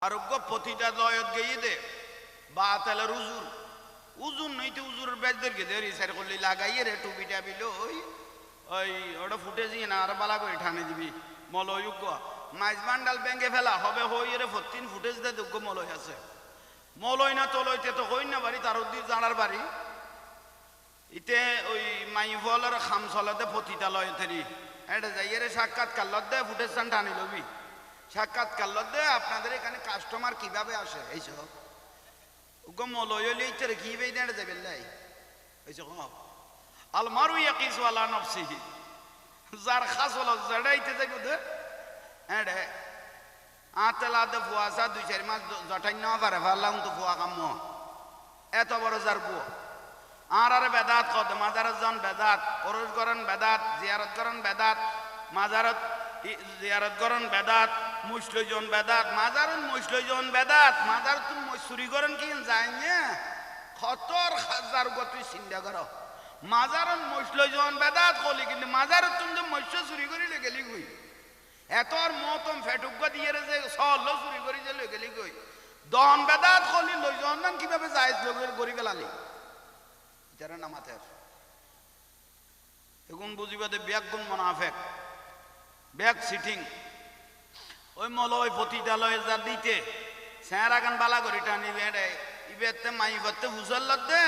আরোগ্য প্রতিটা লয়ত গিয়ে দে বা তেলের উজুর উজুর নইতে উজুর বেজদেরকে দে রিসার করলি লাগাইয়ে রে টুপি টাবিল ওই ওই ওটা ফুটে দিয়ে না আর বালা করে ঠানে দিবি মলয়োগ্য মাইজ বান্ডাল ব্যাঙ্গে ফেলা হবে হই রে ফতিন ফুটেজ দে যোগ্য মলয় আছে মলয় না তলইতে তো হই না বাড়ি তার উদ্দির জানার বাড়ি ইতে ওই মাই ফলের খাম চলাতে প্রতিটা লয়তেরি এটা যাইয়ে রে সাক্ষাৎ কাল্লত দে ফুটেজ চান টানি লবি সাক্ষাৎ কাল্লত দে আপনাদের এখানে কাস্টমার কিভাবে আসে এইসব উগ্র মলয়লিতে কি বেই দেড় যাবে লাই এইসব আলমারু ইয়াকিস ওয়ালা নফসিহি যার খাস হলো জড়াইতে যাইব দে হ্যাঁ রে আতেলা দে ফুয়াসা দুই চার মাস জটাই না পারে ভাল্লাম তো ফুয়া কাম এত বড় যার বুয়া আর বেদাত কদ মাজারত জন বেদাত ওরস করেন বেদাত জিয়ারত করেন বেদাত মাজারত জিয়ারত করেন বেদাত মুসলিজন বেদাত মাজারুন মুসলিজন বেদাত মাজারত চুরি করেন কি যায় না খতর হাজার গতি চিন্তা করো মাজারুন মুসলিজন বেদাত কলি কিন্তু মাজারত তুমি মৎস্য চুরি করিলে গেলি গই এতর মতম ফেটুক দিয়ে যে সল চুরি করি যে গেলি গই দন বেদাত কলি লইজন কিভাবে যায় লোকের গড়ি গেলালি যারা নামাতের এগুন বুঝিবা দে ব্যাগুন মোনাফেক ব্যাগ সিটিং ওই মলয় পতিতালয় যা দিতে স্যার আগান বালা করি টানি বেড়ে ইবেতে মাই করতে হুজল্লত দে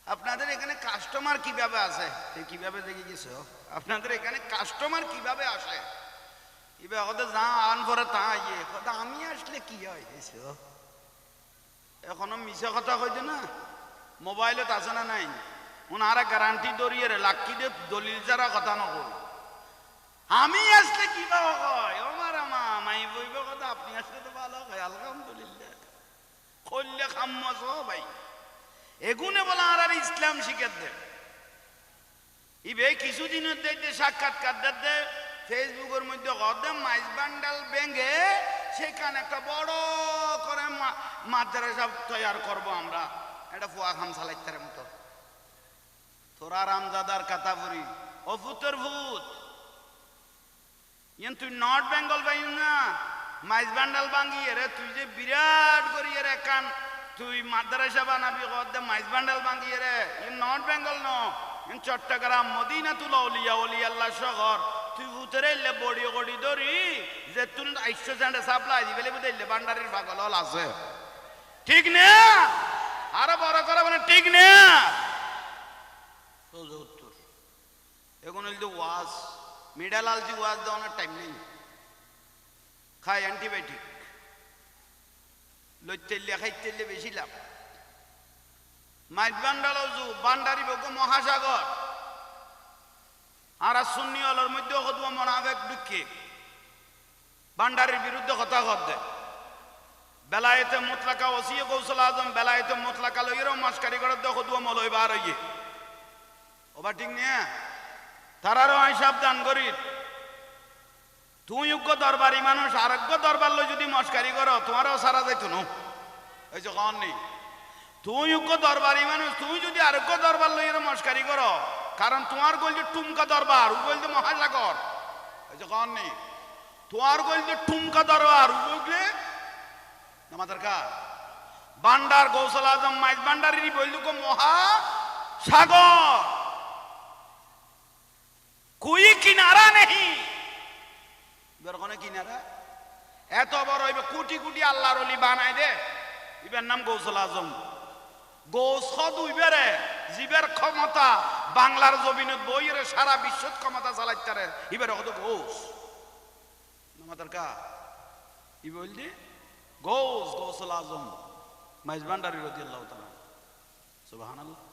আপনাদের এখানে কাস্টমার কিভাবে আসে কিভাবে দেখে গেছো আপনাদের এখানে কাস্টমার কিভাবে আসে ইবে ওদের যা আন পরে তা ইয়ে কথা আমি আসলে কি হয় এখনো মিশা কথা কইছে না মোবাইলত আছে না নাই ওনারা গ্যারান্টি দরিয়ে লাক্কি দে দলিল যারা কথা নকল আমি আসলে কিভাবে হয় আমার আমা মাই বইব কথা আপনি আসলে তো ভালো হয় আলহামদুলিল্লাহ করলে খাম্মাস ভাই এগুনে বলা আর ইসলাম শিখে দে ইবে কিছুদিনের দেখতে সাক্ষাৎকার দে ফেসবুকের মধ্যে কদম মাইজ বান্ডাল ব্যাঙ্গে সেখানে একটা বড় করে মাদ্রাসা তৈরি করব আমরা এটা ফুয়া খাম সালাইতার মতো তোরা রামজাদার কাতাপুরি ও ফুতের ভূত ইয়েন তুই নর্থ বেঙ্গল পাই না মাইজ বান্ডাল ভাঙ্গিয়ে রে তুই যে বিরাট করিয়ে রে কান তুই মাদ্রাসা বানাবি কদে মাইজ বান্ডাল ভাঙ্গিয়ে রে ইন নর্থ বেঙ্গল ন ইন চট্টগ্রাম মদিনাতুল আউলিয়া ওলি আল্লাহ শহর তুই ভূতেরে এলে বড়ি গড়ি ধরি যে তুই 800 সেন্টে সাপ্লাই দিবেলে বুঝে এলে ভান্ডারির পাগল হল আছে ঠিক না আরো বড় করে মানে ঠিক না উত্তর এখন হইল ওয়াজ মিডাল আলজি ওয়াজ দেওয়ানোর টাইম নেই খাই অ্যান্টিবায়োটিক লইতেলে খাইতেলে বেশি লাভ মাইট বান্ডালজু বান্ডারি বক মহাসাগর আর সুন্নি আলোর মধ্যে কদুয়া মনাফেক দুঃখে বান্ডারির বিরুদ্ধে কথা কর বেলায়েতে মুতলাকা ওসিয়ে কৌশল আজম বেলায়েতে মুতলাকা লইয়েরও মাস্কারি করে দেখো দুয়া মলই বার হইয়ে ওবা ঠিক নিয়ে তারারও আই সাবধান করি তুই যোগ্য দরবারি মানুষ আরোগ্য দরবার লই যদি মস্কারি করো তোমারও সারা যাইতো না এই যে কন নেই তুই যোগ্য দরবারি মানুষ তুই যদি আরোগ্য দরবার লইয়ের মস্কারি করো কারণ তোমার গোল যে টুমকা দরবার ও বলতে মহাসাগর এই যে কন নেই তোমার গোল যে টুমকা দরবার ও বললে আমাদের কা বান্ডার গৌসল আজম মাইজ বান্ডারি বলল কো মহা সাগর কোই কিনারা নেই বেরকনে কিনারা এত বড় হইবে কোটি কোটি আল্লাহর ওলি বানাই দে ইবের নাম গৌসল আজম গৌস হইবে রে জীবের ক্ষমতা বাংলার জমিনত বইরে সারা বিশ্বত ক্ষমতা চালাইতারে ইবের কত গৌস আমাদের কা ই বললি গৌসল আজম মাইজ বান্ডারি রাদিয়াল্লাহু তাআলা সুবহানাল্লাহ